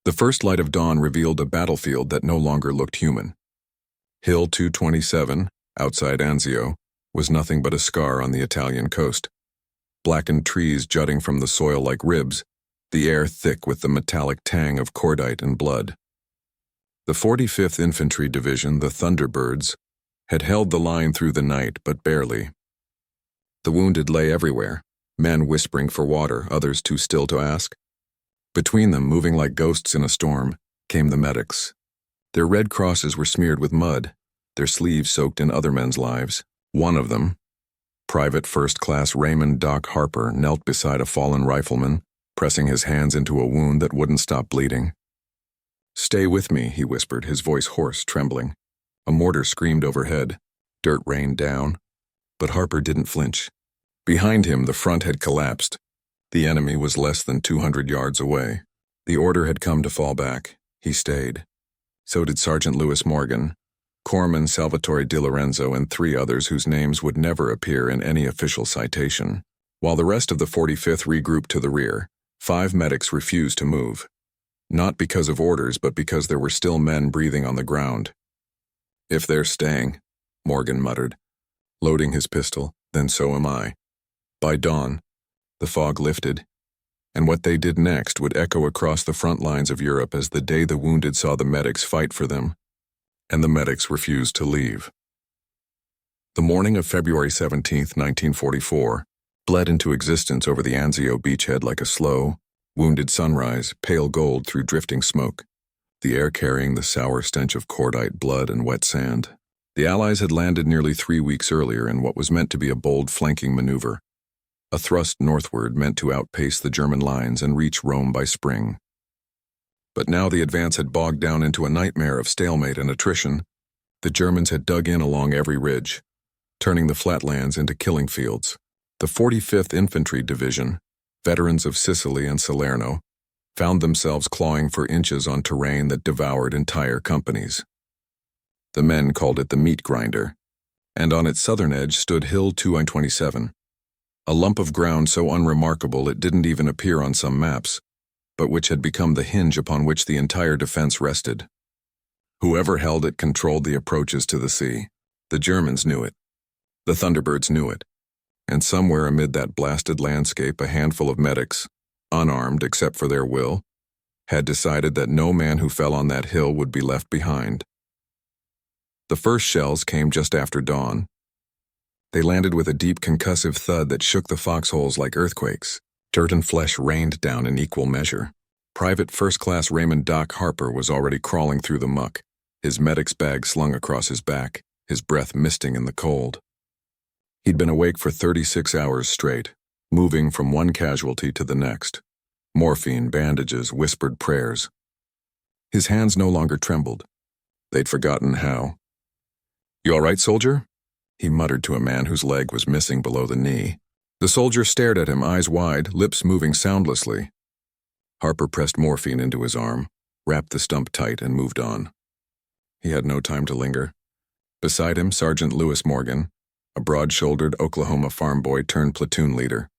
The first light of dawn revealed a battlefield that no longer looked human. Hill 227, outside Anzio, was nothing but a scar on the Italian coast. Blackened trees jutting from the soil like ribs, the air thick with the metallic tang of cordite and blood. The 45th Infantry Division, the Thunderbirds, had held the line through the night, but barely. The wounded lay everywhere, men whispering for water, others too still to ask. Between them, moving like ghosts in a storm, came the medics. Their red crosses were smeared with mud, their sleeves soaked in other men's lives. One of them, Private First Class Raymond Doc Harper, knelt beside a fallen rifleman, pressing his hands into a wound that wouldn't stop bleeding. "Stay with me," he whispered, his voice hoarse, trembling. A mortar screamed overhead. Dirt rained down. But Harper didn't flinch. Behind him, the front had collapsed. The enemy was less than 200 yards away. The order had come to fall back. He stayed. So did Sergeant Louis Morgan, Corpsman Salvatore Di Lorenzo, and 3 others whose names would never appear in any official citation. While the rest of the 45th regrouped to the rear, 5 medics refused to move. Not because of orders, but because there were still men breathing on the ground. "If they're staying," Morgan muttered, loading his pistol, "then so am I." By dawn, the fog lifted, and what they did next would echo across the front lines of Europe as the day the wounded saw the medics fight for them, and the medics refused to leave. The morning of February 17, 1944, bled into existence over the Anzio beachhead like a slow, wounded sunrise, pale gold through drifting smoke, the air carrying the sour stench of cordite, blood, and wet sand. The Allies had landed nearly 3 weeks earlier in what was meant to be a bold flanking maneuver, a thrust northward meant to outpace the German lines and reach Rome by spring. But now the advance had bogged down into a nightmare of stalemate and attrition. The Germans had dug in along every ridge, turning the flatlands into killing fields. The 45th Infantry Division, veterans of Sicily and Salerno, found themselves clawing for inches on terrain that devoured entire companies. The men called it the meat grinder, and on its southern edge stood Hill 227, a lump of ground so unremarkable it didn't even appear on some maps, but which had become the hinge upon which the entire defense rested. Whoever held it controlled the approaches to the sea. The Germans knew it. The Thunderbirds knew it. And somewhere amid that blasted landscape, a handful of medics, unarmed except for their will, had decided that no man who fell on that hill would be left behind. The first shells came just after dawn. They landed with a deep concussive thud that shook the foxholes like earthquakes. Dirt and flesh rained down in equal measure. Private First Class Raymond Doc Harper was already crawling through the muck, his medic's bag slung across his back, his breath misting in the cold. He'd been awake for 36 hours straight, moving from one casualty to the next. Morphine, bandages, whispered prayers. His hands no longer trembled. They'd forgotten how. "You all right, soldier?" he muttered to a man whose leg was missing below the knee. The soldier stared at him, eyes wide, lips moving soundlessly. Harper pressed morphine into his arm, wrapped the stump tight, and moved on. He had no time to linger. Beside him, Sergeant Louis Morgan, a broad-shouldered Oklahoma farm boy turned platoon leader,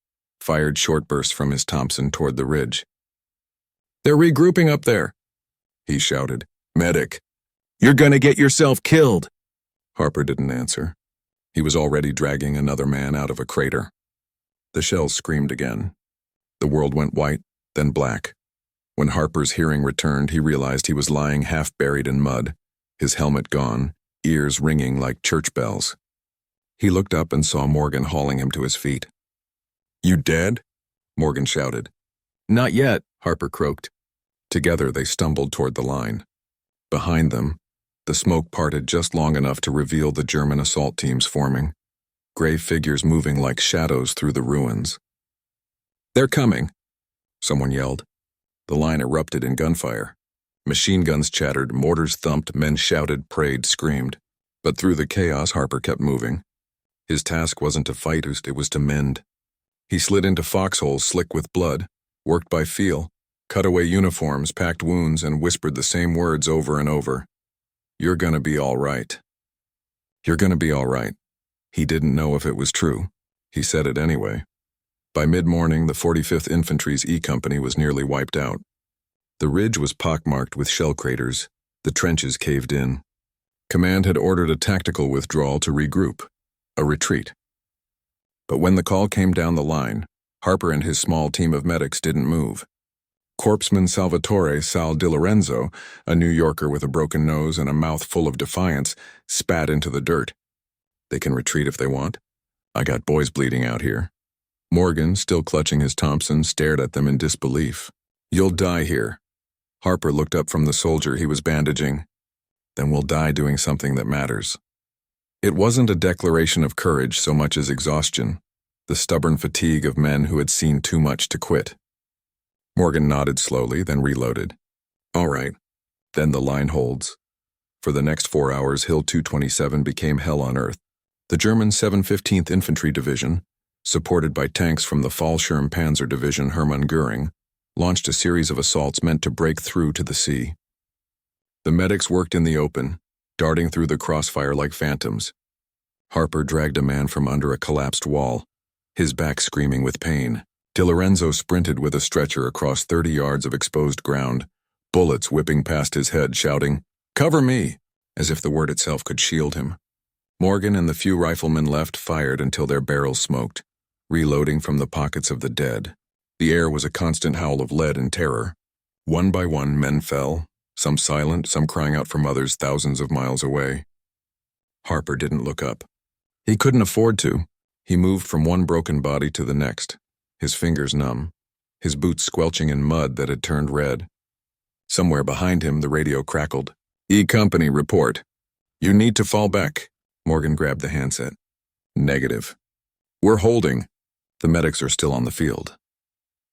fired short bursts from his Thompson toward the ridge. "They're regrouping up there," he shouted. "Medic, you're gonna get yourself killed." Harper didn't answer. He was already dragging another man out of a crater. The shells screamed again. The world went white, then black. When Harper's hearing returned, he realized he was lying half-buried in mud, his helmet gone, ears ringing like church bells. He looked up and saw Morgan hauling him to his feet. "You dead?" Morgan shouted. "Not yet," Harper croaked. Together they stumbled toward the line. Behind them, the smoke parted just long enough to reveal the German assault teams forming, gray figures moving like shadows through the ruins. "They're coming," someone yelled. The line erupted in gunfire. Machine guns chattered, mortars thumped, men shouted, prayed, screamed. But through the chaos, Harper kept moving. His task wasn't to fight, it was to mend. He slid into foxholes slick with blood, worked by feel, cut away uniforms, packed wounds, and whispered the same words over and over. "You're gonna be all right. You're gonna be all right." He didn't know if it was true. He said it anyway. By mid-morning, the 45th Infantry's E Company was nearly wiped out. The ridge was pockmarked with shell craters, the trenches caved in. Command had ordered a tactical withdrawal to regroup, a retreat. But when the call came down the line, Harper and his small team of medics didn't move. Corpsman Salvatore Sal Di Lorenzo, a New Yorker with a broken nose and a mouth full of defiance, spat into the dirt. They can retreat if they want. I got boys bleeding out here. Morgan, still clutching his Thompson, stared at them in disbelief. You'll die here. Harper looked up from the soldier he was bandaging. Then we'll die doing something that matters. It wasn't a declaration of courage so much as exhaustion, the stubborn fatigue of men who had seen too much to quit. Morgan nodded slowly, then reloaded. All right. Then the line holds. For the next 4 hours, Hill 227 became hell on earth. The German 15th Infantry Division, supported by tanks from the Fallschirm Panzer Division Hermann Göring, launched a series of assaults meant to break through to the sea. The medics worked in the open, darting through the crossfire like phantoms. Harper dragged a man from under a collapsed wall, his back screaming with pain. Di Lorenzo sprinted with a stretcher across 30 yards of exposed ground, bullets whipping past his head, shouting, "Cover me!" as if the word itself could shield him. Morgan and the few riflemen left fired until their barrels smoked, reloading from the pockets of the dead. The air was a constant howl of lead and terror. One by one, men fell, some silent, some crying out for mothers thousands of miles away. Harper didn't look up. He couldn't afford to. He moved from one broken body to the next, his fingers numb, his boots squelching in mud that had turned red. Somewhere behind him, the radio crackled. "E Company, report. You need to fall back." Morgan grabbed the handset. "Negative. We're holding. The medics are still on the field."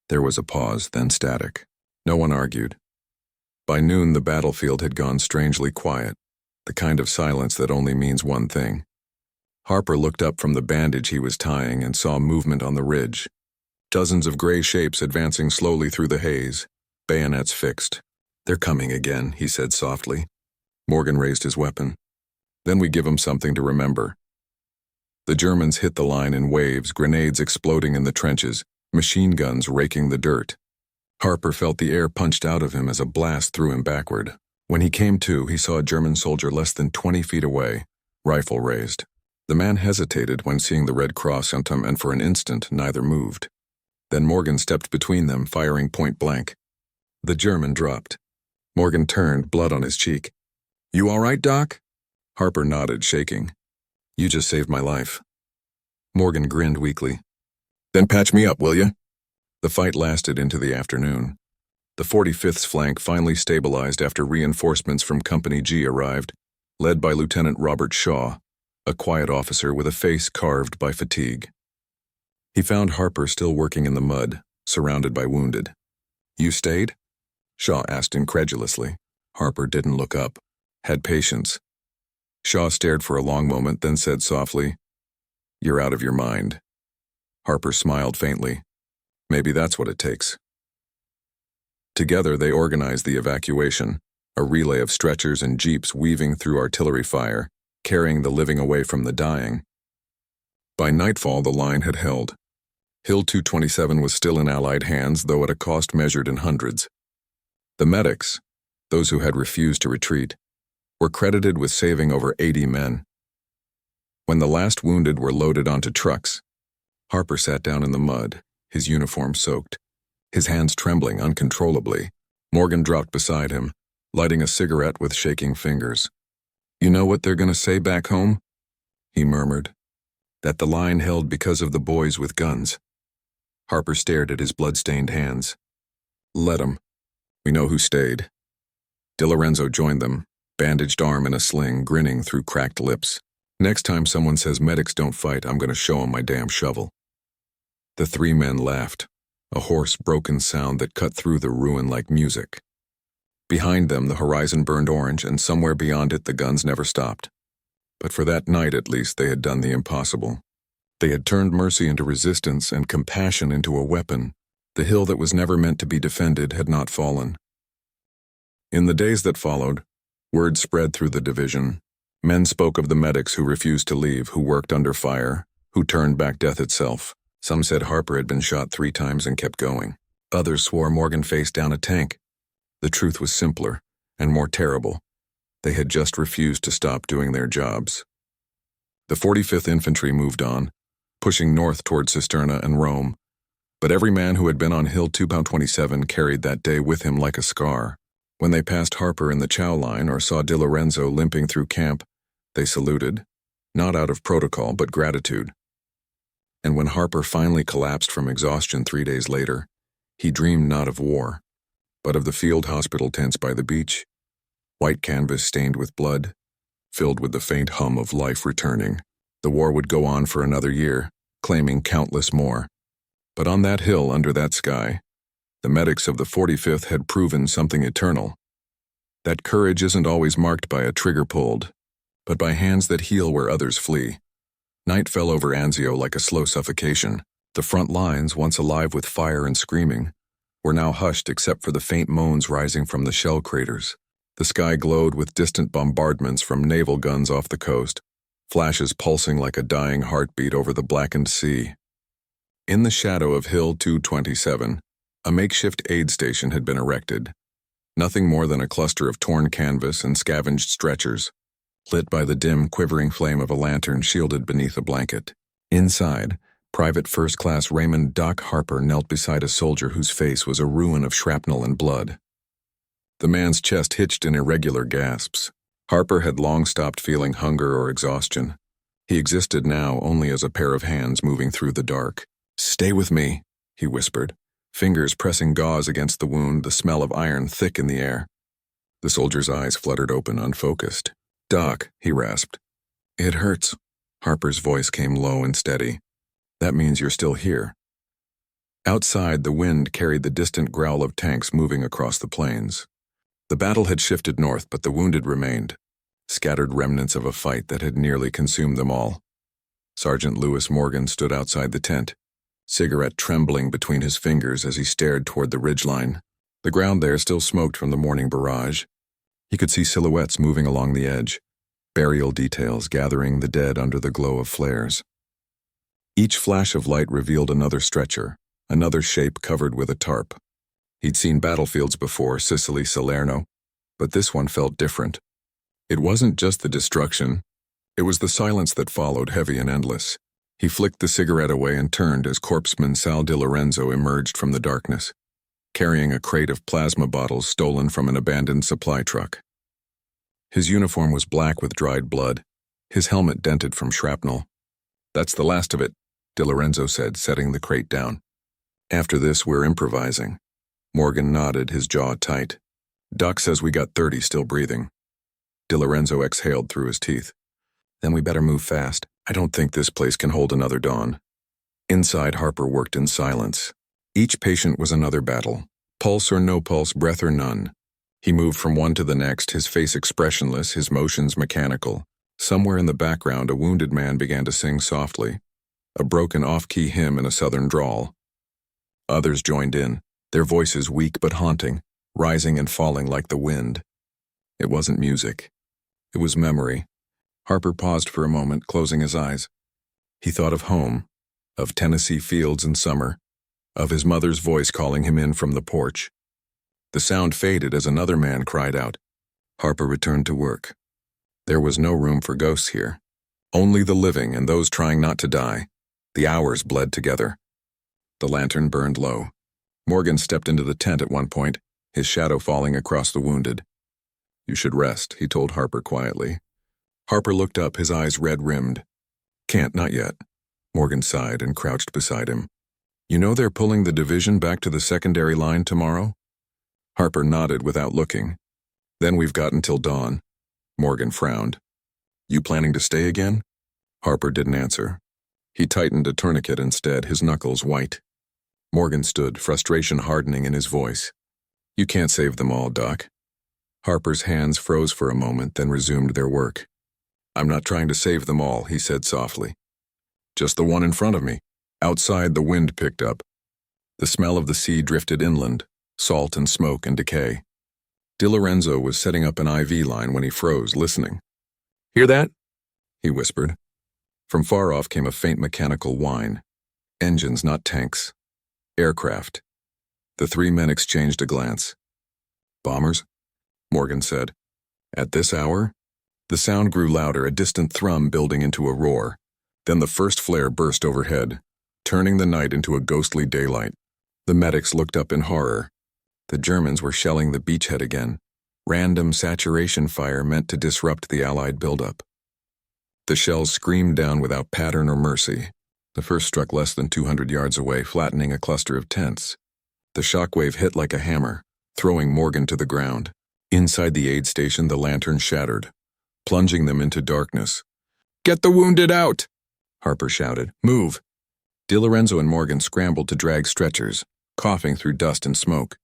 There was a pause, then static. No one argued. By noon, the battlefield had gone strangely quiet, the kind of silence that only means one thing. Harper looked up from the bandage he was tying and saw movement on the ridge. Dozens of gray shapes advancing slowly through the haze, bayonets fixed. "They're coming again," he said softly. Morgan raised his weapon. "Then we give them something to remember." The Germans hit the line in waves, grenades exploding in the trenches, machine guns raking the dirt. Harper felt the air punched out of him as a blast threw him backward. When he came to, he saw a German soldier less than 20 feet away, rifle raised. The man hesitated when seeing the Red Cross on him, and for an instant neither moved. Then Morgan stepped between them, firing point blank. The German dropped. Morgan turned, blood on his cheek. "You all right, Doc?" Harper nodded, shaking. "You just saved my life." Morgan grinned weakly. "Then patch me up, will you?" The fight lasted into the afternoon. The 45th's flank finally stabilized after reinforcements from Company G arrived, led by Lieutenant Robert Shaw, a quiet officer with a face carved by fatigue. He found Harper still working in the mud, surrounded by wounded. "You stayed?" Shaw asked incredulously. Harper didn't look up. Had patience. Shaw stared for a long moment, then said softly, "You're out of your mind." Harper smiled faintly. "Maybe that's what it takes." Together they organized the evacuation, a relay of stretchers and jeeps weaving through artillery fire, carrying the living away from the dying. By nightfall, the line had held. Hill 227 was still in Allied hands, though at a cost measured in hundreds. The medics, those who had refused to retreat, were credited with saving over 80 men. When the last wounded were loaded onto trucks, Harper sat down in the mud, his uniform soaked, his hands trembling uncontrollably. Morgan dropped beside him, lighting a cigarette with shaking fingers. "You know what they're going to say back home?" he murmured. "That the line held because of the boys with guns." Harper stared at his blood-stained hands. "Let 'em. We know who stayed." Di Lorenzo joined them, bandaged arm in a sling, grinning through cracked lips. "Next time someone says medics don't fight, I'm going to show 'em my damn shovel." The three men laughed, a hoarse, broken sound that cut through the ruin like music. Behind them, the horizon burned orange, and somewhere beyond it, the guns never stopped. But for that night, at least, they had done the impossible. They had turned mercy into resistance and compassion into a weapon. The hill that was never meant to be defended had not fallen. In the days that followed, word spread through the division. Men spoke of the medics who refused to leave, who worked under fire, who turned back death itself. Some said Harper had been shot 3 times and kept going. Others swore Morgan faced down a tank. The truth was simpler and more terrible. They had just refused to stop doing their jobs. The 45th Infantry moved on, pushing north toward Cisterna and Rome, but every man who had been on Hill 227 carried that day with him like a scar. When they passed Harper in the chow line or saw Di Lorenzo limping through camp, they saluted, not out of protocol but gratitude. And when Harper finally collapsed from exhaustion 3 days later, he dreamed not of war, but of the field hospital tents by the beach, white canvas stained with blood, filled with the faint hum of life returning. The war would go on for another year, claiming countless more. But on that hill under that sky, the medics of the 45th had proven something eternal. That courage isn't always marked by a trigger pulled, but by hands that heal where others flee. Night fell over Anzio like a slow suffocation. The front lines, once alive with fire and screaming, were now hushed except for the faint moans rising from the shell craters. The sky glowed with distant bombardments from naval guns off the coast, flashes pulsing like a dying heartbeat over the blackened sea. In the shadow of Hill 227, a makeshift aid station had been erected, nothing more than a cluster of torn canvas and scavenged stretchers, lit by the dim, quivering flame of a lantern shielded beneath a blanket. Inside, Private First Class Raymond "Doc" Harper knelt beside a soldier whose face was a ruin of shrapnel and blood. The man's chest hitched in irregular gasps. Harper had long stopped feeling hunger or exhaustion. He existed now only as a pair of hands moving through the dark. "Stay with me," he whispered, fingers pressing gauze against the wound, the smell of iron thick in the air. The soldier's eyes fluttered open, unfocused. "Doc," he rasped. "It hurts." Harper's voice came low and steady. "That means you're still here." Outside, the wind carried the distant growl of tanks moving across the plains. The battle had shifted north, but the wounded remained, scattered remnants of a fight that had nearly consumed them all. Sergeant Lewis Morgan stood outside the tent, cigarette trembling between his fingers as he stared toward the ridgeline. The ground there still smoked from the morning barrage. He could see silhouettes moving along the edge, burial details gathering the dead under the glow of flares. Each flash of light revealed another stretcher, another shape covered with a tarp. He'd seen battlefields before, Sicily, Salerno, but this one felt different. It wasn't just the destruction, it was the silence that followed, heavy and endless. He flicked the cigarette away and turned as corpseman Sal Di Lorenzo emerged from the darkness, carrying a crate of plasma bottles stolen from an abandoned supply truck. His uniform was black with dried blood, his helmet dented from shrapnel. "That's the last of it," Di Lorenzo said, setting the crate down. "After this, we're improvising." Morgan nodded, his jaw tight. "Doc says we got 30 still breathing." Di Lorenzo exhaled through his teeth. "Then we better move fast. I don't think this place can hold another dawn." Inside, Harper worked in silence. Each patient was another battle. Pulse or no pulse, breath or none. He moved from one to the next, his face expressionless, his motions mechanical. Somewhere in the background, a wounded man began to sing softly, a broken off-key hymn in a southern drawl. Others joined in, their voices weak but haunting, rising and falling like the wind. It wasn't music. It was memory. Harper paused for a moment, closing his eyes. He thought of home, of Tennessee fields in summer, of his mother's voice calling him in from the porch. The sound faded as another man cried out. Harper returned to work. There was no room for ghosts here. Only the living and those trying not to die. The hours bled together. The lantern burned low. Morgan stepped into the tent at one point, his shadow falling across the wounded. "You should rest," he told Harper quietly. Harper looked up, his eyes red-rimmed. "Can't, not yet." Morgan sighed and crouched beside him. "You know they're pulling the division back to the secondary line tomorrow?" Harper nodded without looking. "Then we've got until dawn." Morgan frowned. "You planning to stay again?" Harper didn't answer. He tightened a tourniquet instead, his knuckles white. Morgan stood, frustration hardening in his voice. "You can't save them all, Doc." Harper's hands froze for a moment, then resumed their work. "I'm not trying to save them all," he said softly. "Just the one in front of me." Outside, the wind picked up. The smell of the sea drifted inland, salt and smoke and decay. Di Lorenzo was setting up an IV line when he froze, listening. "Hear that?" he whispered. From far off came a faint mechanical whine. Engines, not tanks. Aircraft. The three men exchanged a glance. Bombers? Morgan said. At this hour? The sound grew louder, a distant thrum building into a roar. Then the first flare burst overhead, turning the night into a ghostly daylight. The medics looked up in horror. The Germans were shelling the beachhead again. Random saturation fire meant to disrupt the Allied buildup. The shells screamed down without pattern or mercy. The first struck less than 200 yards away, flattening a cluster of tents. The shockwave hit like a hammer, throwing Morgan to the ground. Inside the aid station, the lantern shattered, plunging them into darkness. "Get the wounded out!" Harper shouted. "Move!" DiLorenzo and Morgan scrambled to drag stretchers, coughing through dust and smoke.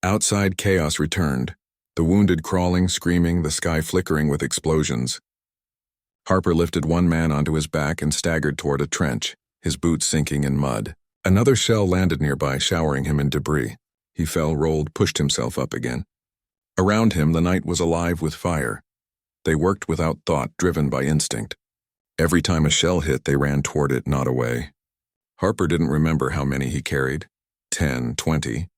Outside, chaos returned, the wounded crawling, screaming, the sky flickering with explosions. Harper lifted one man onto his back and staggered toward a trench, his boots sinking in mud. Another shell landed nearby, showering him in debris. He fell, rolled, pushed himself up again. Around him, the night was alive with fire. They worked without thought, driven by instinct. Every time a shell hit, they ran toward it, not away. Harper didn't remember how many he carried. 10, 20.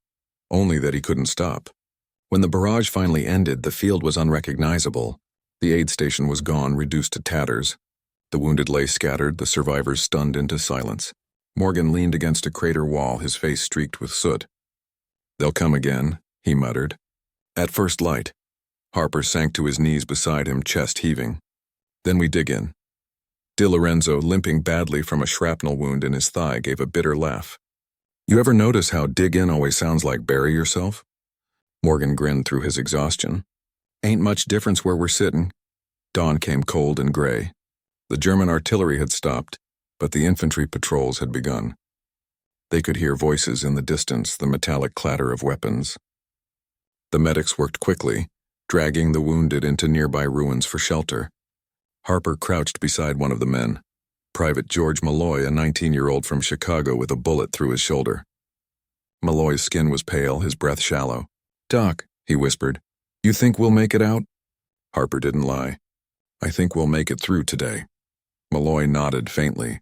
Only that he couldn't stop. When the barrage finally ended, the field was unrecognizable. The aid station was gone, reduced to tatters. The wounded lay scattered, the survivors stunned into silence. Morgan leaned against a crater wall, his face streaked with soot. "They'll come again," he muttered. At first light, Harper sank to his knees beside him, chest heaving. "Then we dig in." DiLorenzo, limping badly from a shrapnel wound in his thigh, gave a bitter laugh. "You ever notice how dig in always sounds like bury yourself?" Morgan grinned through his exhaustion. "Ain't much difference where we're sitting." Dawn came cold and gray. The German artillery had stopped, but the infantry patrols had begun. They could hear voices in the distance, the metallic clatter of weapons. The medics worked quickly, dragging the wounded into nearby ruins for shelter. Harper crouched beside one of the men, Private George Malloy, a 19-year-old from Chicago with a bullet through his shoulder. Malloy's skin was pale, his breath shallow. "Doc," he whispered, "you think we'll make it out?" Harper didn't lie. "I think we'll make it through today." Malloy nodded faintly.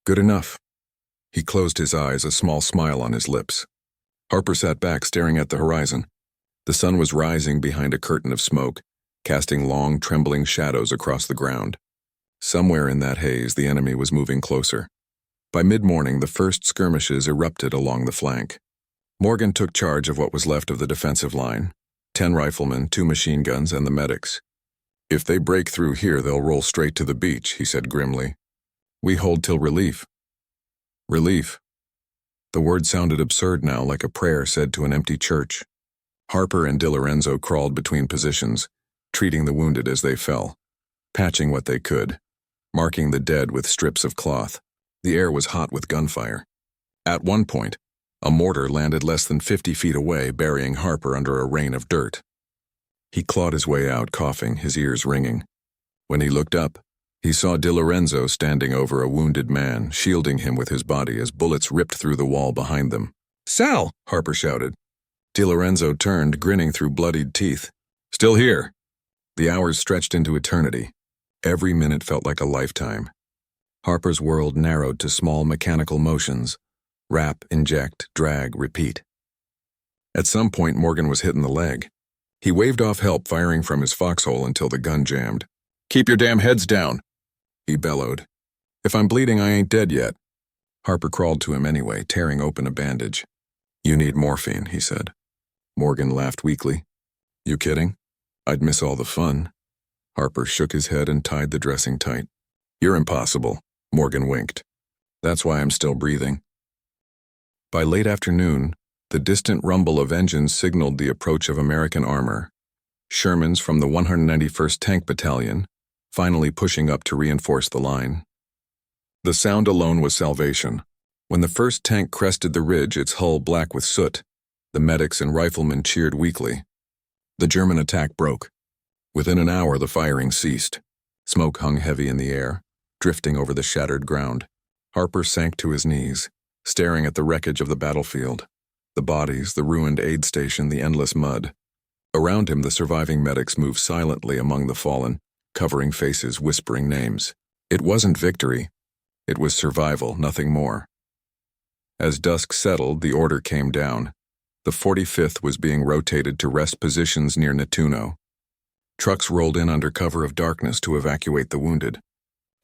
"Good enough." He closed his eyes, a small smile on his lips. Harper sat back, staring at the horizon. The sun was rising behind a curtain of smoke, casting long, trembling shadows across the ground. Somewhere in that haze, the enemy was moving closer. By mid-morning, the first skirmishes erupted along the flank. Morgan took charge of what was left of the defensive line, 10 riflemen, 2 machine guns, and the medics. "If they break through here, they'll roll straight to the beach," he said grimly. "We hold till relief." Relief. The word sounded absurd now, like a prayer said to an empty church. Harper and DiLorenzo crawled between positions, treating the wounded as they fell, patching what they could, marking the dead with strips of cloth. The air was hot with gunfire. At one point, a mortar landed less than 50 feet away, burying Harper under a rain of dirt. He clawed his way out, coughing, his ears ringing. When he looked up, he saw DiLorenzo standing over a wounded man, shielding him with his body as bullets ripped through the wall behind them. "Sal!" Harper shouted. DiLorenzo turned, grinning through bloodied teeth. "Still here." The hours stretched into eternity. Every minute felt like a lifetime. Harper's world narrowed to small mechanical motions. Wrap, inject, drag, repeat. At some point, Morgan was hit in the leg. He waved off help, firing from his foxhole until the gun jammed. "Keep your damn heads down," he bellowed. "If I'm bleeding, I ain't dead yet." Harper crawled to him anyway, tearing open a bandage. "You need morphine," he said. Morgan laughed weakly. "You kidding? I'd miss all the fun." Harper shook his head and tied the dressing tight. "You're impossible," Morgan winked. "That's why I'm still breathing." By late afternoon, the distant rumble of engines signaled the approach of American armor. Shermans from the 191st Tank Battalion, finally pushing up to reinforce the line. The sound alone was salvation. When the first tank crested the ridge, its hull black with soot, the medics and riflemen cheered weakly. The German attack broke. Within an hour, the firing ceased. Smoke hung heavy in the air, drifting over the shattered ground. Harper sank to his knees, staring at the wreckage of the battlefield. The bodies, the ruined aid station, the endless mud. Around him, the surviving medics moved silently among the fallen, covering faces, whispering names. It wasn't victory. It was survival, nothing more. As dusk settled, the order came down. The 45th was being rotated to rest positions near Nettuno. Trucks rolled in under cover of darkness to evacuate the wounded.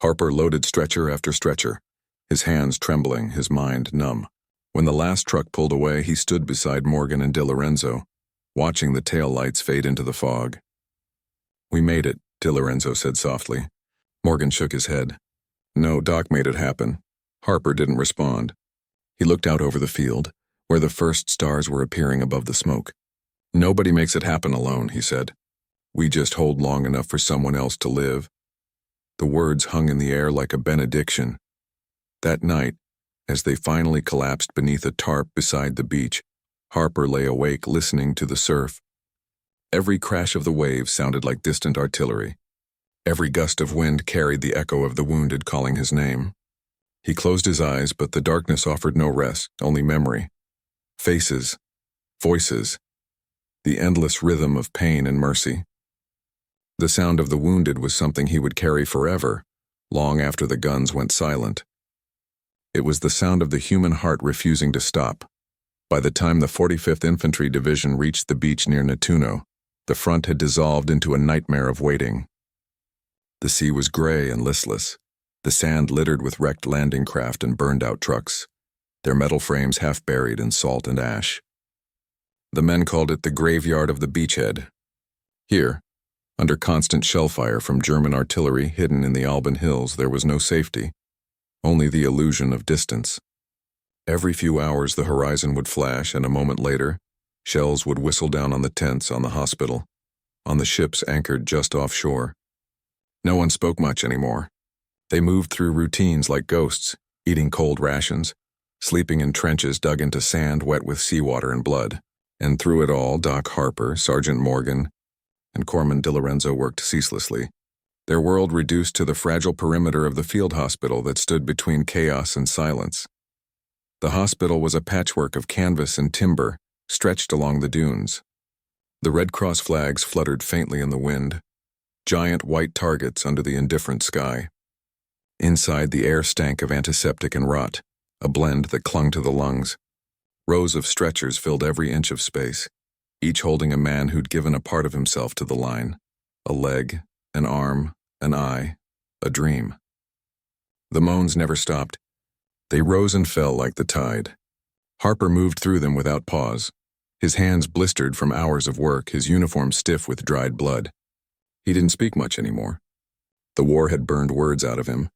Harper loaded stretcher after stretcher, his hands trembling, his mind numb. When the last truck pulled away, he stood beside Morgan and DiLorenzo, watching the tail lights fade into the fog. "We made it," DiLorenzo said softly. Morgan shook his head. "No, Doc made it happen." Harper didn't respond. He looked out over the field, where the first stars were appearing above the smoke. "Nobody makes it happen alone," he said. "We just hold long enough for someone else to live." The words hung in the air like a benediction. That night, as they finally collapsed beneath a tarp beside the beach, Harper lay awake listening to the surf. Every crash of the waves sounded like distant artillery. Every gust of wind carried the echo of the wounded calling his name. He closed his eyes, but the darkness offered no rest, only memory. Faces, voices, the endless rhythm of pain and mercy. The sound of the wounded was something he would carry forever, long after the guns went silent. It was the sound of the human heart refusing to stop. By the time the 45th Infantry Division reached the beach near Nettuno, the front had dissolved into a nightmare of waiting. The sea was gray and listless, the sand littered with wrecked landing craft and burned-out trucks, their metal frames half buried in salt and ash. The men called it the graveyard of the beachhead. Here, under constant shellfire from German artillery hidden in the Alban Hills, there was no safety, only the illusion of distance. Every few hours the horizon would flash, and a moment later, shells would whistle down on the tents, on the hospital, on the ships anchored just offshore. No one spoke much anymore. They moved through routines like ghosts, eating cold rations, sleeping in trenches dug into sand wet with seawater and blood. And through it all, Doc Harper, Sergeant Morgan, and Corpsman DiLorenzo worked ceaselessly, their world reduced to the fragile perimeter of the field hospital that stood between chaos and silence. The hospital was a patchwork of canvas and timber stretched along the dunes. The Red Cross flags fluttered faintly in the wind, giant white targets under the indifferent sky. Inside, the air stank of antiseptic and rot, a blend that clung to the lungs. Rows of stretchers filled every inch of space, each holding a man who'd given a part of himself to the line, a leg, an arm, an eye, a dream. The moans never stopped. They rose and fell like the tide. Harper moved through them without pause, his hands blistered from hours of work, his uniform stiff with dried blood. He didn't speak much anymore. The war had burned words out of him.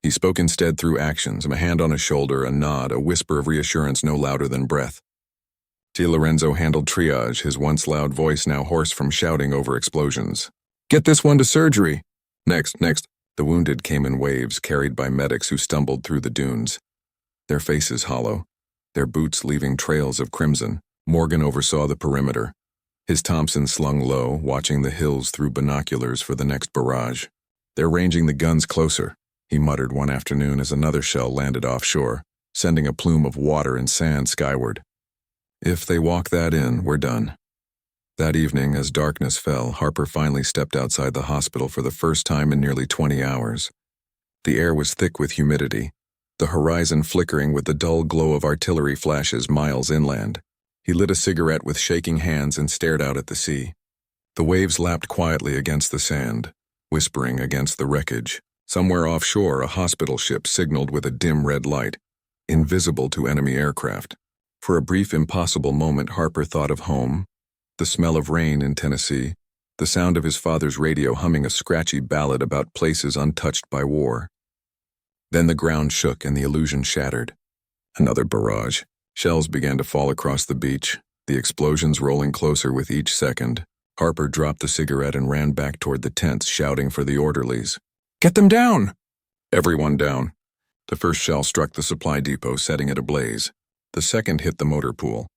He spoke instead through actions, a hand on his shoulder, a nod, a whisper of reassurance no louder than breath. DiLorenzo handled triage, his once loud voice now hoarse from shouting over explosions. "Get this one to surgery!" Next. The wounded came in waves, carried by medics who stumbled through the dunes. Their faces hollow, their boots leaving trails of crimson. Morgan oversaw the perimeter, his Thompson slung low, watching the hills through binoculars for the next barrage. "They're ranging the guns closer," he muttered one afternoon as another shell landed offshore, sending a plume of water and sand skyward. "If they walk that in, we're done." That evening, as darkness fell, Harper finally stepped outside the hospital for the first time in nearly 20 hours. The air was thick with humidity, the horizon flickering with the dull glow of artillery flashes miles inland. He lit a cigarette with shaking hands and stared out at the sea. The waves lapped quietly against the sand, whispering against the wreckage. Somewhere offshore, a hospital ship signaled with a dim red light, invisible to enemy aircraft. For a brief, impossible moment, Harper thought of home, the smell of rain in Tennessee, the sound of his father's radio humming a scratchy ballad about places untouched by war. Then the ground shook and the illusion shattered. Another barrage. Shells began to fall across the beach, the explosions rolling closer with each second. Harper dropped the cigarette and ran back toward the tents, shouting for the orderlies. "Get them down!" Everyone down. The first shell struck the supply depot, setting it ablaze. The second hit the motor pool.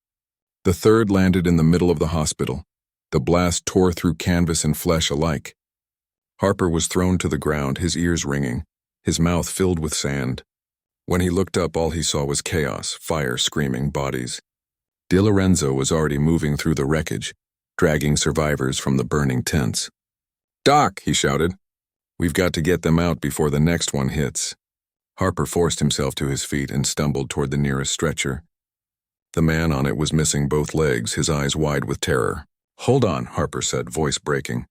The third landed in the middle of the hospital. The blast tore through canvas and flesh alike. Harper was thrown to the ground, his ears ringing, his mouth filled with sand. When he looked up, all he saw was chaos, fire, screaming bodies. DiLorenzo was already moving through the wreckage, dragging survivors from the burning tents. "Doc," he shouted, "we've got to get them out before the next one hits." Harper forced himself to his feet and stumbled toward the nearest stretcher. The man on it was missing both legs, his eyes wide with terror. "Hold on," Harper said, voice breaking.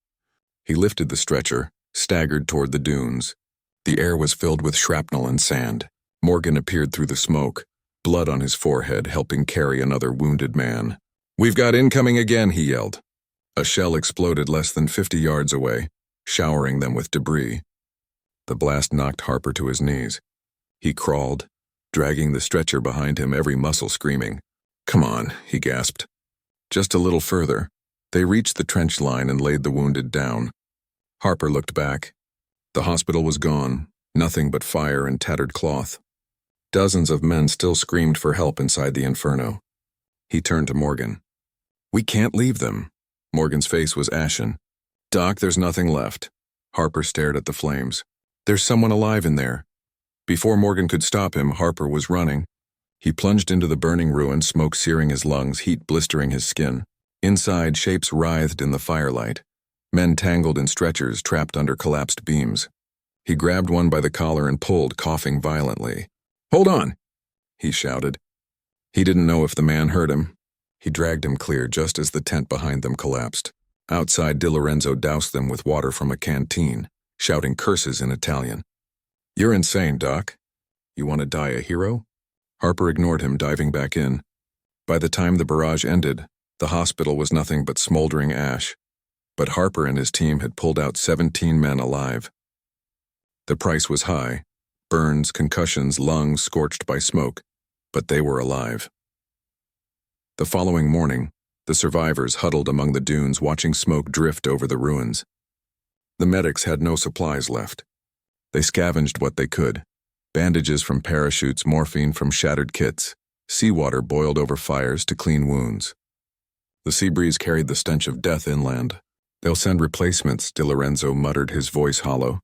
He lifted the stretcher, staggered toward the dunes. The air was filled with shrapnel and sand. Morgan appeared through the smoke, blood on his forehead, helping carry another wounded man. "We've got incoming again," he yelled. A shell exploded less than 50 yards away, showering them with debris. The blast knocked Harper to his knees. He crawled, dragging the stretcher behind him, every muscle screaming. "Come on," he gasped. Just a little further. They reached the trench line and laid the wounded down. Harper looked back. The hospital was gone, nothing but fire and tattered cloth. Dozens of men still screamed for help inside the inferno. He turned to Morgan. "We can't leave them." Morgan's face was ashen. "Doc, there's nothing left." Harper stared at the flames. "There's someone alive in there." Before Morgan could stop him, Harper was running. He plunged into the burning ruin, smoke searing his lungs, heat blistering his skin. Inside, shapes writhed in the firelight. Men tangled in stretchers, trapped under collapsed beams. He grabbed one by the collar and pulled, coughing violently. "Hold on!" he shouted. He didn't know if the man heard him. He dragged him clear just as the tent behind them collapsed. Outside, Di Lorenzo doused them with water from a canteen, shouting curses in Italian. "You're insane, Doc. You want to die a hero?" Harper ignored him, diving back in. By the time the barrage ended, the hospital was nothing but smoldering ash. But Harper and his team had pulled out 17 men alive. The price was high. Burns, concussions, lungs scorched by smoke. But they were alive. The following morning, the survivors huddled among the dunes, watching smoke drift over the ruins. The medics had no supplies left. They scavenged what they could. Bandages from parachutes, morphine from shattered kits, seawater boiled over fires to clean wounds. The sea breeze carried the stench of death inland. "They'll send replacements," Di Lorenzo muttered, his voice hollow.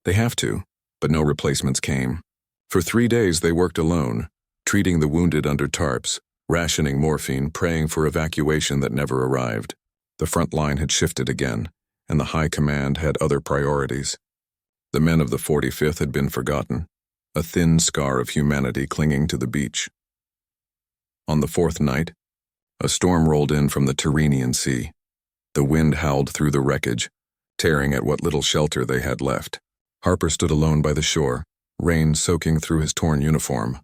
"They have to," but no replacements came. For 3 days they worked alone, treating the wounded under tarps, rationing morphine, praying for evacuation that never arrived. The front line had shifted again, and the high command had other priorities. The men of the 45th had been forgotten, a thin scar of humanity clinging to the beach. On the fourth night, a storm rolled in from the Tyrrhenian Sea. The wind howled through the wreckage, tearing at what little shelter they had left. Harper stood alone by the shore, rain soaking through his torn uniform,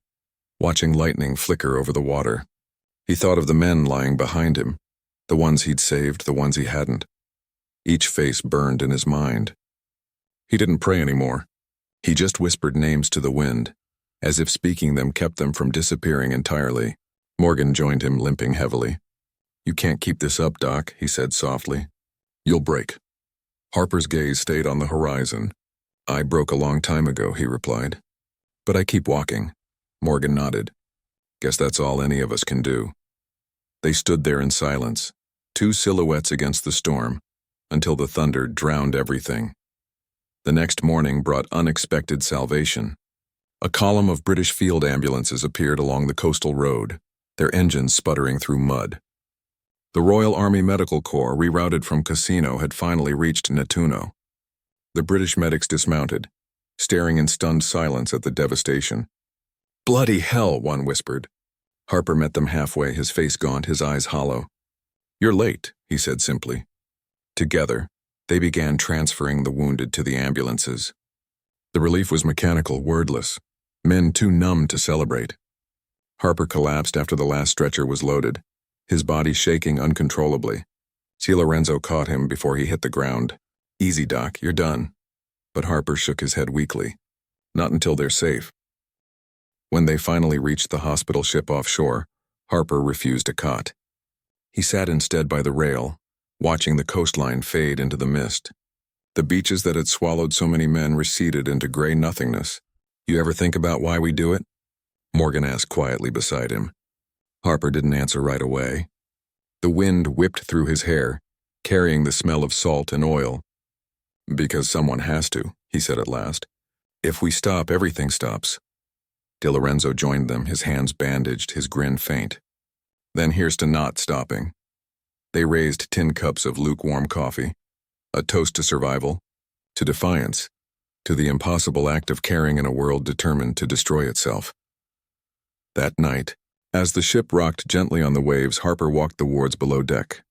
watching lightning flicker over the water. He thought of the men lying behind him, the ones he'd saved, the ones he hadn't. Each face burned in his mind. He didn't pray anymore. He just whispered names to the wind, as if speaking them kept them from disappearing entirely. Morgan joined him, limping heavily. "You can't keep this up, Doc," he said softly. "You'll break." Harper's gaze stayed on the horizon. "I broke a long time ago," he replied. "But I keep walking." Morgan nodded. "Guess that's all any of us can do." They stood there in silence, two silhouettes against the storm, until the thunder drowned everything. The next morning brought unexpected salvation. A column of British field ambulances appeared along the coastal road, their engines sputtering through mud. The Royal Army Medical Corps, rerouted from Cassino, had finally reached Nettuno. The British medics dismounted, staring in stunned silence at the devastation. "Bloody hell," one whispered. Harper met them halfway, his face gaunt, his eyes hollow. "You're late," he said simply. Together, they began transferring the wounded to the ambulances. The relief was mechanical, wordless, men too numb to celebrate. Harper collapsed after the last stretcher was loaded, his body shaking uncontrollably. Di Lorenzo caught him before he hit the ground. "Easy, Doc, you're done." But Harper shook his head weakly. "Not until they're safe." When they finally reached the hospital ship offshore, Harper refused a cot. He sat instead by the rail, watching the coastline fade into the mist. The beaches that had swallowed so many men receded into gray nothingness. "You ever think about why we do it?" Morgan asked quietly beside him. Harper didn't answer right away. The wind whipped through his hair, carrying the smell of salt and oil. "Because someone has to," he said at last. "If we stop, everything stops." Di Lorenzo joined them, his hands bandaged, his grin faint. "Then here's to not stopping." They raised tin cups of lukewarm coffee, a toast to survival, to defiance, to the impossible act of caring in a world determined to destroy itself. That night, As the ship rocked gently on the waves, Harper walked the wards below deck.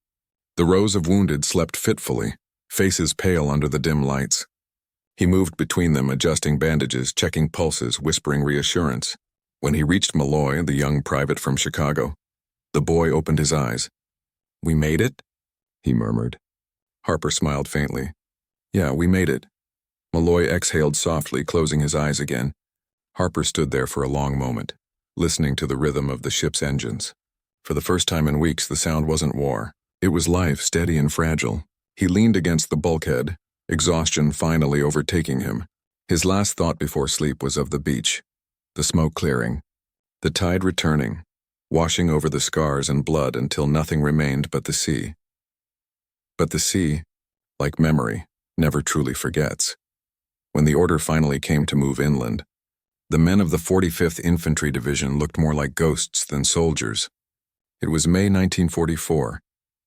The rows of wounded slept fitfully, faces pale under the dim lights. He moved between them, adjusting bandages, checking pulses, whispering reassurance. When he reached Malloy, the young private from Chicago, the boy opened his eyes. "We made it?" he murmured. Harper smiled faintly. "Yeah, we made it." Malloy exhaled softly, closing his eyes again. Harper stood there for a long moment, listening to the rhythm of the ship's engines. For the first time in weeks, the sound wasn't war. It was life, steady and fragile. He leaned against the bulkhead, exhaustion finally overtaking him. His last thought before sleep was of the beach, the smoke clearing, the tide returning, washing over the scars and blood until nothing remained but the sea. But the sea, like memory, never truly forgets. When the order finally came to move inland, the men of the 45th Infantry Division looked more like ghosts than soldiers. It was May 1944,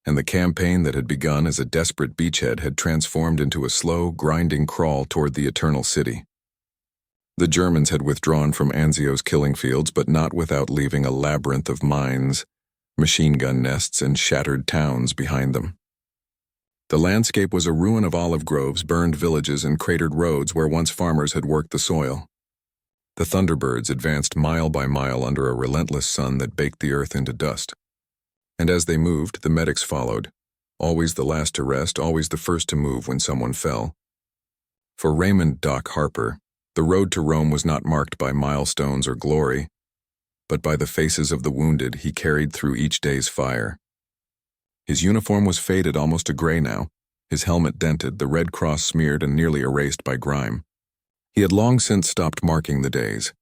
and the campaign that had begun as a desperate beachhead had transformed into a slow, grinding crawl toward the eternal city. The Germans had withdrawn from Anzio's killing fields, but not without leaving a labyrinth of mines, machine gun nests, and shattered towns behind them. The landscape was a ruin of olive groves, burned villages, and cratered roads where once farmers had worked the soil. The Thunderbirds advanced mile by mile under a relentless sun that baked the earth into dust. And as they moved, the medics followed, always the last to rest, always the first to move when someone fell. For Raymond "Doc" Harper, the road to Rome was not marked by milestones or glory, but by the faces of the wounded he carried through each day's fire. His uniform was faded almost to gray now, his helmet dented, the red cross smeared and nearly erased by grime. He had long since stopped marking the days.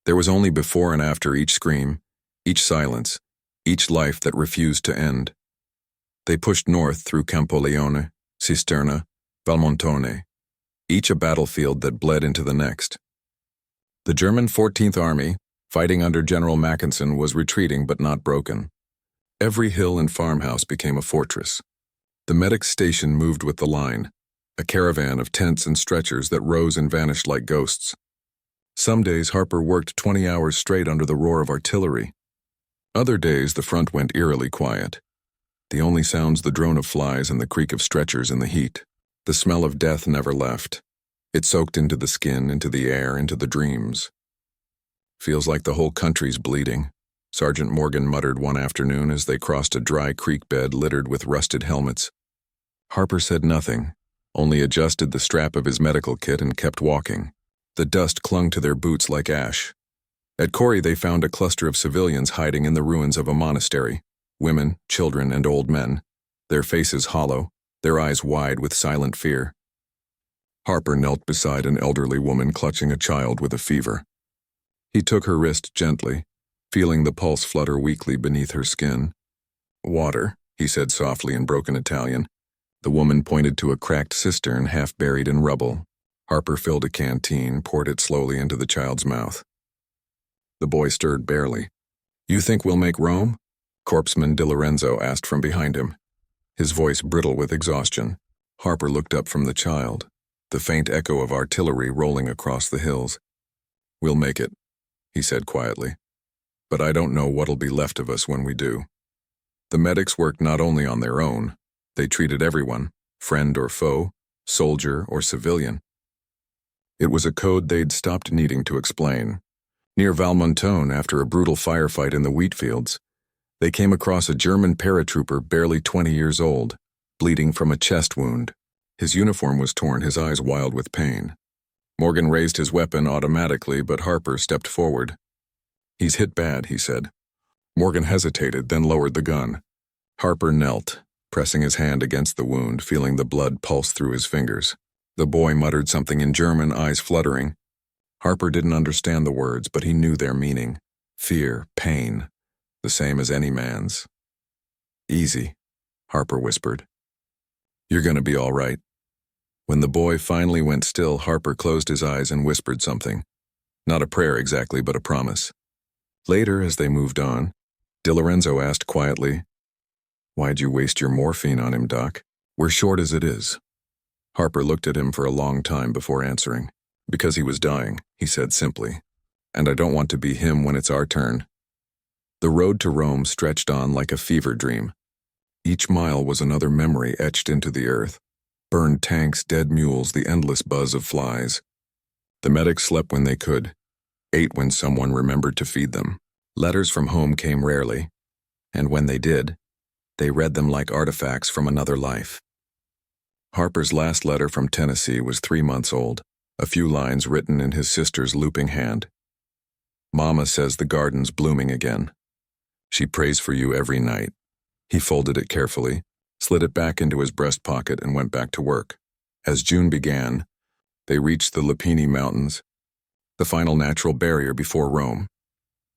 There was only before and after each scream, each silence, each life that refused to end. They pushed north through Campoleone, Cisterna, Valmontone, each a battlefield that bled into the next. The German 14th Army, fighting under General Mackensen, was retreating but not broken. Every hill and farmhouse became a fortress. The medics' station moved with the line, a caravan of tents and stretchers that rose and vanished like ghosts. Some days Harper worked 20 hours straight under the roar of artillery. Other days the front went eerily quiet. The only sounds the drone of flies and the creak of stretchers in the heat. The smell of death never left. It soaked into the skin, into the air, into the dreams. "Feels like the whole country's bleeding," Sergeant Morgan muttered one afternoon as they crossed a dry creek bed littered with rusted helmets. Harper said nothing, only adjusted the strap of his medical kit and kept walking. The dust clung to their boots like ash. At Corrie they found a cluster of civilians hiding in the ruins of a monastery, women, children, and old men, their faces hollow, their eyes wide with silent fear. Harper knelt beside an elderly woman clutching a child with a fever. He took her wrist gently, feeling the pulse flutter weakly beneath her skin. "Water," he said softly in broken Italian. The woman pointed to a cracked cistern half buried in rubble. Harper filled a canteen, poured it slowly into the child's mouth. The boy stirred barely. "You think we'll make Rome?" Corpsman Di Lorenzo asked from behind him, his voice brittle with exhaustion. Harper looked up from the child, the faint echo of artillery rolling across the hills. "We'll make it," he said quietly. "But I don't know what'll be left of us when we do." The medics worked not only on their own, they treated everyone, friend or foe, soldier or civilian. It was a code they'd stopped needing to explain. Near Valmontone, after a brutal firefight in the wheat fields, they came across a German paratrooper barely 20 years old, bleeding from a chest wound. His uniform was torn, his eyes wild with pain. Morgan raised his weapon automatically, but Harper stepped forward. "He's hit bad," he said. Morgan hesitated, then lowered the gun. Harper knelt, pressing his hand against the wound, feeling the blood pulse through his fingers. The boy muttered something in German, eyes fluttering. Harper didn't understand the words, but he knew their meaning. Fear, pain, the same as any man's. "Easy," Harper whispered. "You're gonna be all right." When the boy finally went still, Harper closed his eyes and whispered something. Not a prayer exactly, but a promise. Later, as they moved on, Di Lorenzo asked quietly, "Why'd you waste your morphine on him, Doc? We're short as it is." Harper looked at him for a long time before answering. "Because he was dying," he said simply. "And I don't want to be him when it's our turn." The road to Rome stretched on like a fever dream. Each mile was another memory etched into the earth. Burned tanks, dead mules, the endless buzz of flies. The medics slept when they could, ate when someone remembered to feed them. Letters from home came rarely, and when they did, they read them like artifacts from another life. Harper's last letter from Tennessee was 3 months old, a few lines written in his sister's looping hand. Mama says the garden's blooming again. She prays for you every night. He folded it carefully, slid it back into his breast pocket, and went back to work. As June began, they reached the Lepini Mountains, the final natural barrier before Rome.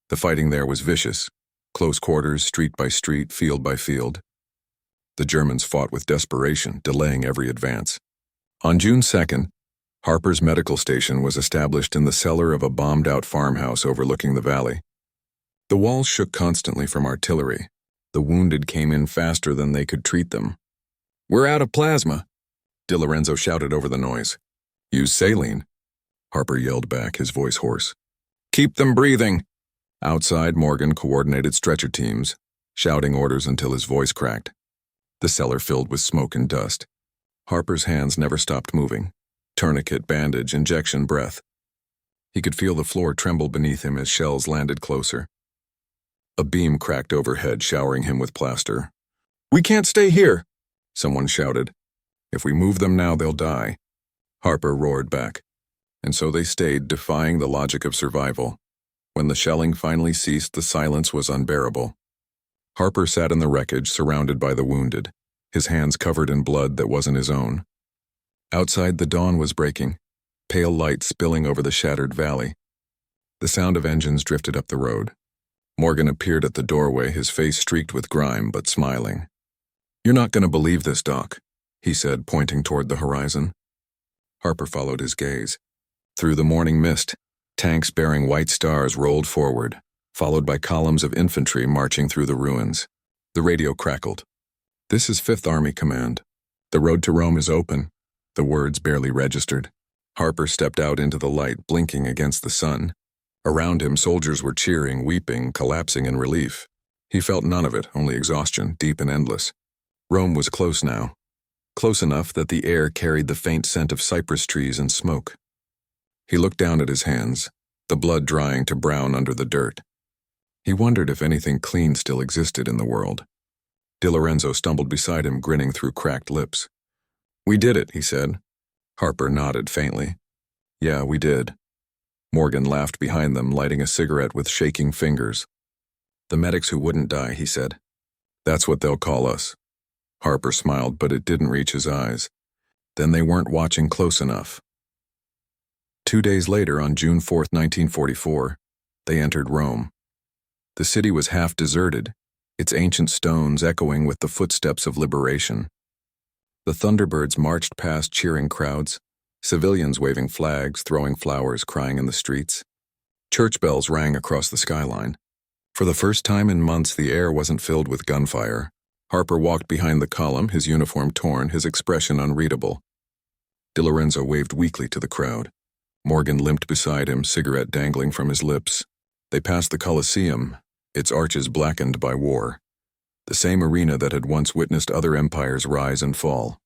The fighting there was vicious, close quarters, street by street, field by field. The Germans fought with desperation, delaying every advance. On June 2nd, Harper's medical station was established in the cellar of a bombed-out farmhouse overlooking the valley. The walls shook constantly from artillery. The wounded came in faster than they could treat them. "We're out of plasma," De Lorenzo shouted over the noise. "Use saline," Harper yelled back, his voice hoarse. "Keep them breathing." Outside, Morgan coordinated stretcher teams, shouting orders until his voice cracked. The cellar filled with smoke and dust. Harper's hands never stopped moving. Tourniquet, bandage, injection, breath. He could feel the floor tremble beneath him as shells landed closer. A beam cracked overhead, showering him with plaster. "We can't stay here," someone shouted. "If we move them now, they'll die," Harper roared back. And so they stayed, defying the logic of survival. When the shelling finally ceased, the silence was unbearable. Harper sat in the wreckage, surrounded by the wounded, his hands covered in blood that wasn't his own. Outside, the dawn was breaking, pale light spilling over the shattered valley. The sound of engines drifted up the road. Morgan appeared at the doorway, his face streaked with grime, but smiling. "You're not going to believe this, Doc," he said, pointing toward the horizon. Harper followed his gaze. Through the morning mist, tanks bearing white stars rolled forward, followed by columns of infantry marching through the ruins. The radio crackled. "This is 5th Army Command. The road to Rome is open." The words barely registered. Harper stepped out into the light, blinking against the sun. Around him, soldiers were cheering, weeping, collapsing in relief. He felt none of it, only exhaustion, deep and endless. Rome was close now. Close enough that the air carried the faint scent of cypress trees and smoke. He looked down at his hands, the blood drying to brown under the dirt. He wondered if anything clean still existed in the world. De Lorenzo stumbled beside him, grinning through cracked lips. "We did it," he said. Harper nodded faintly. "Yeah, we did." Morgan laughed behind them, lighting a cigarette with shaking fingers. "The medics who wouldn't die," he said. "That's what they'll call us." Harper smiled, but it didn't reach his eyes. Then they weren't watching close enough. 2 days later, on June 4, 1944, they entered Rome. The city was half deserted, its ancient stones echoing with the footsteps of liberation. The Thunderbirds marched past cheering crowds, civilians waving flags, throwing flowers, crying in the streets. Church bells rang across the skyline. For the first time in months, the air wasn't filled with gunfire. Harper walked behind the column, his uniform torn, his expression unreadable. De Lorenzo waved weakly to the crowd. Morgan limped beside him, cigarette dangling from his lips. They passed the Colosseum, its arches blackened by war. The same arena that had once witnessed other empires rise and fall.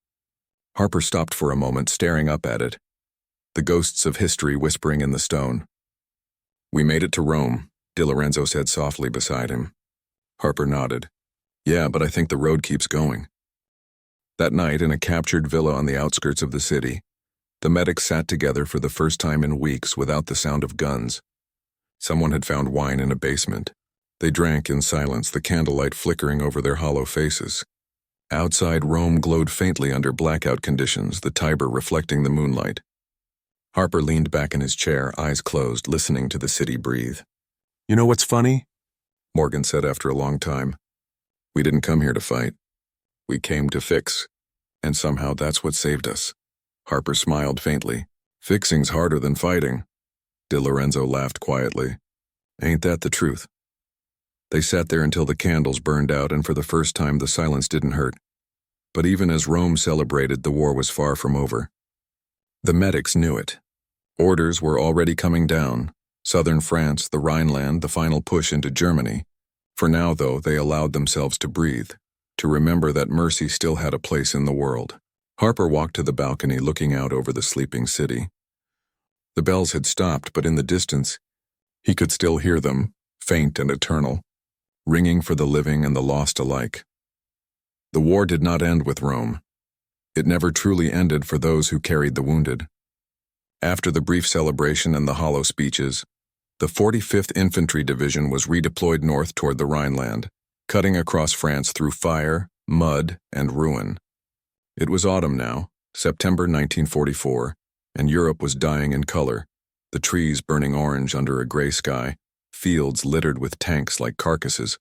Harper stopped for a moment, staring up at it, the ghosts of history whispering in the stone. "We made it to Rome," De Lorenzo said softly beside him. Harper nodded. "Yeah, but I think the road keeps going." That night, in a captured villa on the outskirts of the city, the medics sat together for the first time in weeks without the sound of guns. Someone had found wine in a basement. They drank in silence, the candlelight flickering over their hollow faces. Outside, Rome glowed faintly under blackout conditions, the Tiber reflecting the moonlight. Harper leaned back in his chair, eyes closed, listening to the city breathe. "You know what's funny?" Morgan said after a long time. "We didn't come here to fight. We came to fix. And somehow that's what saved us." Harper smiled faintly. "Fixing's harder than fighting." De Lorenzo laughed quietly. "Ain't that the truth?" They sat there until the candles burned out, and for the first time the silence didn't hurt. But even as Rome celebrated, the war was far from over. The medics knew it. Orders were already coming down. Southern France, the Rhineland, the final push into Germany. For now, though, they allowed themselves to breathe, to remember that mercy still had a place in the world. Harper walked to the balcony, looking out over the sleeping city. The bells had stopped, but in the distance, he could still hear them, faint and eternal, ringing for the living and the lost alike. The war did not end with Rome. It never truly ended for those who carried the wounded. After the brief celebration and the hollow speeches, the 45th Infantry Division was redeployed north toward the Rhineland, cutting across France through fire, mud, and ruin. It was autumn now, September 1944, and Europe was dying in color, the trees burning orange under a gray sky, fields littered with tanks like carcasses.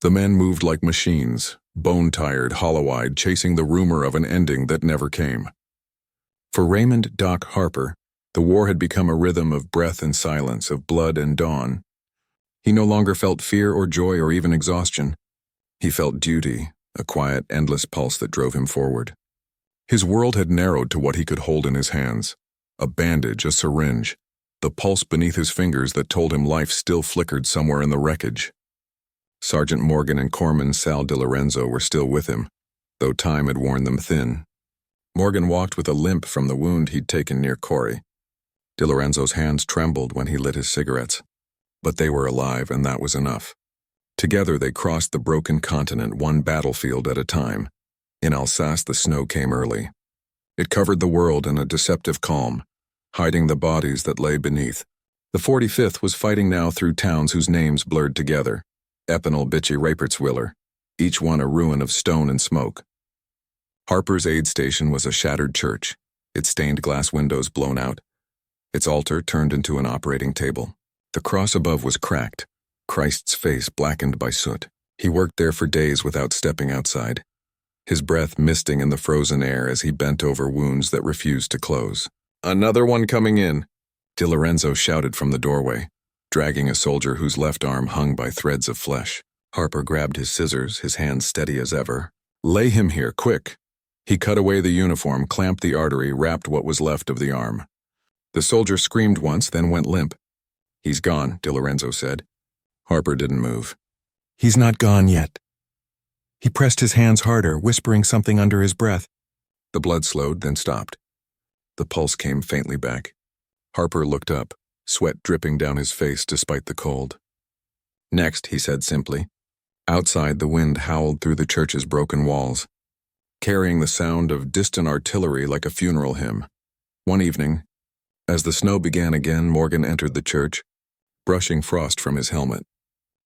The men moved like machines, bone-tired, hollow-eyed, chasing the rumor of an ending that never came. For Raymond "Doc" Harper, the war had become a rhythm of breath and silence, of blood and dawn. He no longer felt fear or joy or even exhaustion. He felt duty, a quiet, endless pulse that drove him forward. His world had narrowed to what he could hold in his hands: a bandage, a syringe, the pulse beneath his fingers that told him life still flickered somewhere in the wreckage. Sergeant Morgan and Corpsman Sal Di Lorenzo were still with him, though time had worn them thin. Morgan walked with a limp from the wound he'd taken near Corey. Di Lorenzo's hands trembled when he lit his cigarettes. But they were alive, and that was enough. Together they crossed the broken continent, one battlefield at a time. In Alsace, the snow came early. It covered the world in a deceptive calm, hiding the bodies that lay beneath. The 45th was fighting now through towns whose names blurred together: Epinal, Bitchy, Rapertswiller, each one a ruin of stone and smoke. Harper's aid station was a shattered church, its stained glass windows blown out, its altar turned into an operating table. The cross above was cracked, Christ's face blackened by soot. He worked there for days without stepping outside, his breath misting in the frozen air as he bent over wounds that refused to close. "Another one coming in," Di Lorenzo shouted from the doorway, dragging a soldier whose left arm hung by threads of flesh. Harper grabbed his scissors, his hands steady as ever. "Lay him here, quick." He cut away the uniform, clamped the artery, wrapped what was left of the arm. The soldier screamed once, then went limp. "He's gone," Di Lorenzo said. Harper didn't move. "He's not gone yet." He pressed his hands harder, whispering something under his breath. The blood slowed, then stopped. The pulse came faintly back. Harper looked up, sweat dripping down his face despite the cold. "Next," he said simply. Outside, the wind howled through the church's broken walls, carrying the sound of distant artillery like a funeral hymn. One evening, as the snow began again, Morgan entered the church, brushing frost from his helmet.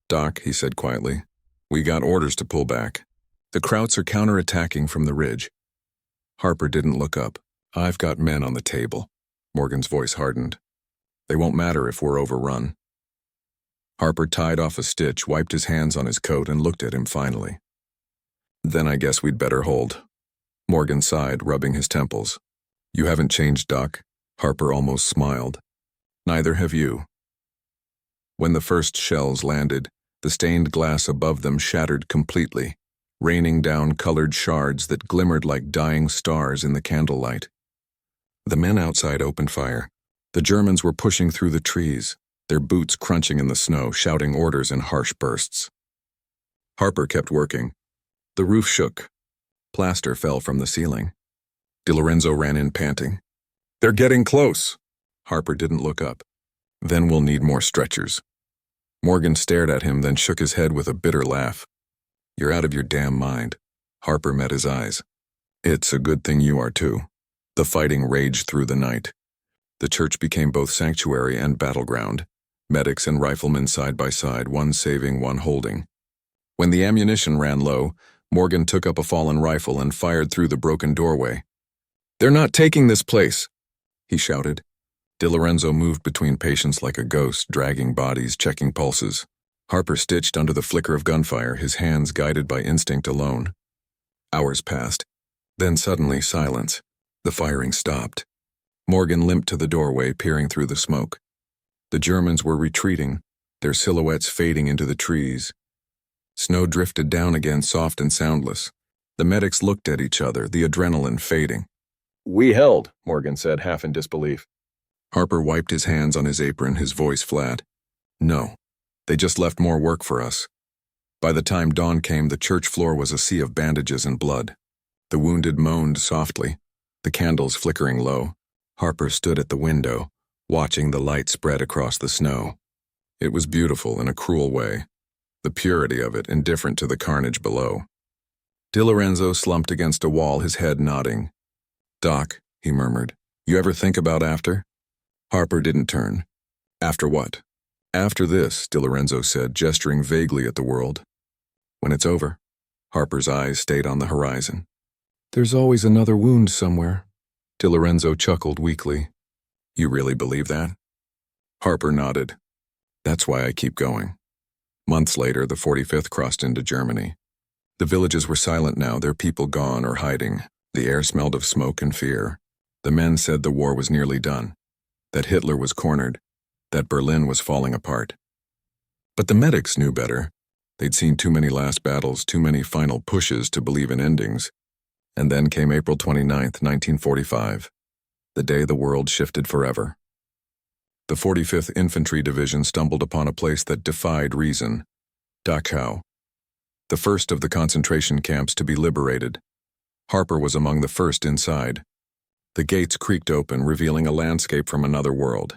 "Doc," he said quietly, "we got orders to pull back. The Krauts are counterattacking from the ridge." Harper didn't look up. "I've got men on the table." Morgan's voice hardened. "They won't matter if we're overrun." Harper tied off a stitch, wiped his hands on his coat, and looked at him finally. "Then I guess we'd better hold." Morgan sighed, rubbing his temples. "You haven't changed, Doc." Harper almost smiled. "Neither have you." When the first shells landed, the stained glass above them shattered completely, raining down colored shards that glimmered like dying stars in the candlelight. The men outside opened fire. The Germans were pushing through the trees, their boots crunching in the snow, shouting orders in harsh bursts. Harper kept working. The roof shook. Plaster fell from the ceiling. Di Lorenzo ran in panting. "They're getting close." Harper didn't look up. "Then we'll need more stretchers." Morgan stared at him, then shook his head with a bitter laugh. "You're out of your damn mind." Harper met his eyes. "It's a good thing you are too." The fighting raged through the night. The church became both sanctuary and battleground, medics and riflemen side by side, one saving, one holding. When the ammunition ran low, Morgan took up a fallen rifle and fired through the broken doorway. "They're not taking this place," he shouted. Di Lorenzo moved between patients like a ghost, dragging bodies, checking pulses. Harper stitched under the flicker of gunfire, his hands guided by instinct alone. Hours passed. Then suddenly silence. The firing stopped. Morgan limped to the doorway, peering through the smoke. The Germans were retreating, their silhouettes fading into the trees. Snow drifted down again, soft and soundless. The medics looked at each other, the adrenaline fading. "We held," Morgan said, half in disbelief. Harper wiped his hands on his apron, his voice flat. "No." They just left more work for us. By the time dawn came, the church floor was a sea of bandages and blood. The wounded moaned softly, the candles flickering low. Harper stood at the window, watching the light spread across the snow. It was beautiful in a cruel way, the purity of it indifferent to the carnage below. DiLorenzo slumped against a wall, his head nodding. "Doc," he murmured, "you ever think about after?" Harper didn't turn. "After what?" "After this," DiLorenzo said, gesturing vaguely at the world. "When it's over." Harper's eyes stayed on the horizon. "There's always another wound somewhere." DiLorenzo chuckled weakly. "You really believe that?" Harper nodded. "That's why I keep going." Months later, the 45th crossed into Germany. The villages were silent now, their people gone or hiding. The air smelled of smoke and fear. The men said the war was nearly done, that Hitler was cornered, that Berlin was falling apart. But the medics knew better. They'd seen too many last battles, too many final pushes to believe in endings. And then came April 29th, 1945, the day the world shifted forever. The 45th Infantry Division stumbled upon a place that defied reason, Dachau, the first of the concentration camps to be liberated. Harper was among the first inside. The gates creaked open, revealing a landscape from another world.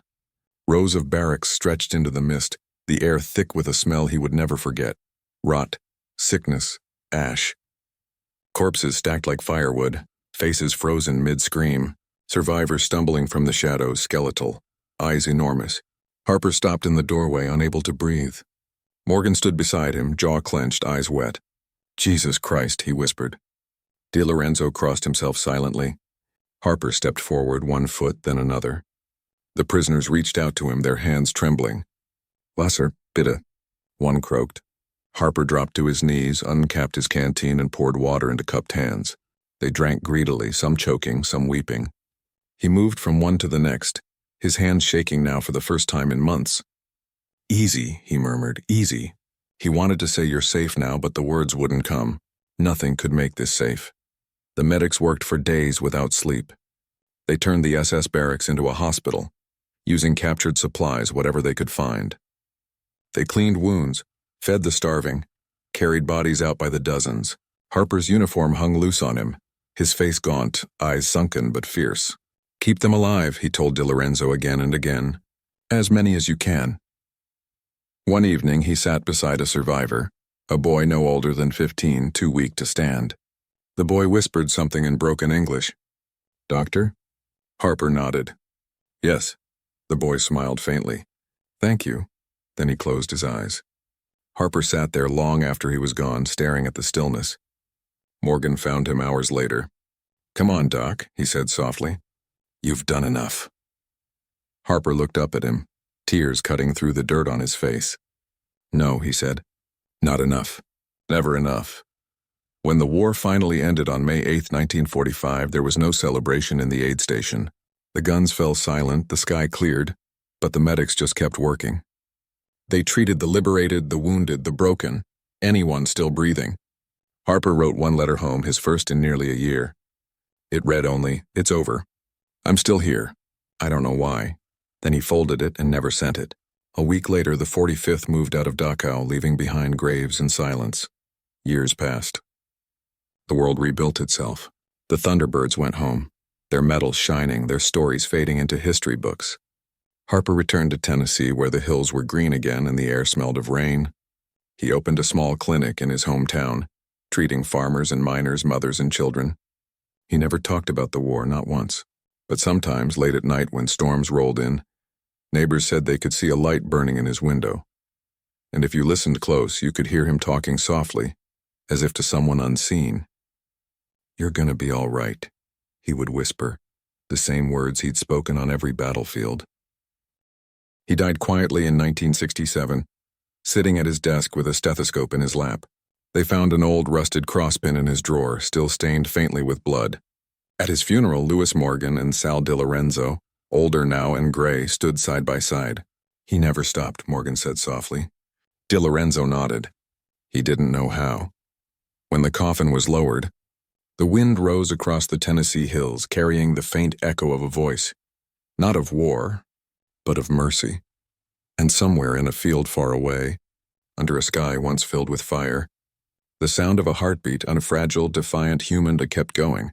Rows of barracks stretched into the mist, the air thick with a smell he would never forget. Rot, sickness, ash. Corpses stacked like firewood, faces frozen mid-scream, survivors stumbling from the shadows, skeletal, eyes enormous. Harper stopped in the doorway, unable to breathe. Morgan stood beside him, jaw clenched, eyes wet. "Jesus Christ," he whispered. DiLorenzo crossed himself silently. Harper stepped forward, one foot, then another. The prisoners reached out to him, their hands trembling. "Wasser, bitte," one croaked. Harper dropped to his knees, uncapped his canteen, and poured water into cupped hands. They drank greedily, some choking, some weeping. He moved from one to the next, his hands shaking now for the first time in months. "Easy," he murmured, "easy." He wanted to say "you're safe now," but the words wouldn't come. Nothing could make this safe. The medics worked for days without sleep. They turned the SS barracks into a hospital, using captured supplies, whatever they could find. They cleaned wounds, fed the starving, carried bodies out by the dozens. Harper's uniform hung loose on him, his face gaunt, eyes sunken but fierce. "Keep them alive," he told DiLorenzo again and again. "As many as you can." One evening he sat beside a survivor, a boy no older than 15, too weak to stand. The boy whispered something in broken English. "Doctor?" Harper nodded. "Yes." The boy smiled faintly. "Thank you." Then he closed his eyes. Harper sat there long after he was gone, staring at the stillness. Morgan found him hours later. "Come on, Doc," he said softly. "You've done enough." Harper looked up at him, tears cutting through the dirt on his face. "No," he said. "Not enough. Never enough." When the war finally ended on May 8, 1945, there was no celebration in the aid station. The guns fell silent, the sky cleared, but the medics just kept working. They treated the liberated, the wounded, the broken, anyone still breathing. Harper wrote one letter home, his first in nearly a year. It read only, "It's over. I'm still here. I don't know why." Then he folded it and never sent it. A week later, the 45th moved out of Dachau, leaving behind graves and silence. Years passed. The world rebuilt itself. The Thunderbirds went home, their medals shining, their stories fading into history books. Harper returned to Tennessee, where the hills were green again and the air smelled of rain. He opened a small clinic in his hometown, treating farmers and miners, mothers and children. He never talked about the war, not once. But sometimes, late at night when storms rolled in, neighbors said they could see a light burning in his window. And if you listened close, you could hear him talking softly, as if to someone unseen. "You're gonna be all right," he would whisper, the same words he'd spoken on every battlefield. He died quietly in 1967, sitting at his desk with a stethoscope in his lap. They found an old rusted crosspin in his drawer, still stained faintly with blood. At his funeral, Louis Morgan and Sal DiLorenzo, older now and gray, stood side by side. "He never stopped," Morgan said softly. DiLorenzo nodded. He didn't know how. When the coffin was lowered, the wind rose across the Tennessee hills, carrying the faint echo of a voice, not of war, but of mercy. And somewhere in a field far away, under a sky once filled with fire. The sound of a heartbeat on a fragile, defiant human that kept going.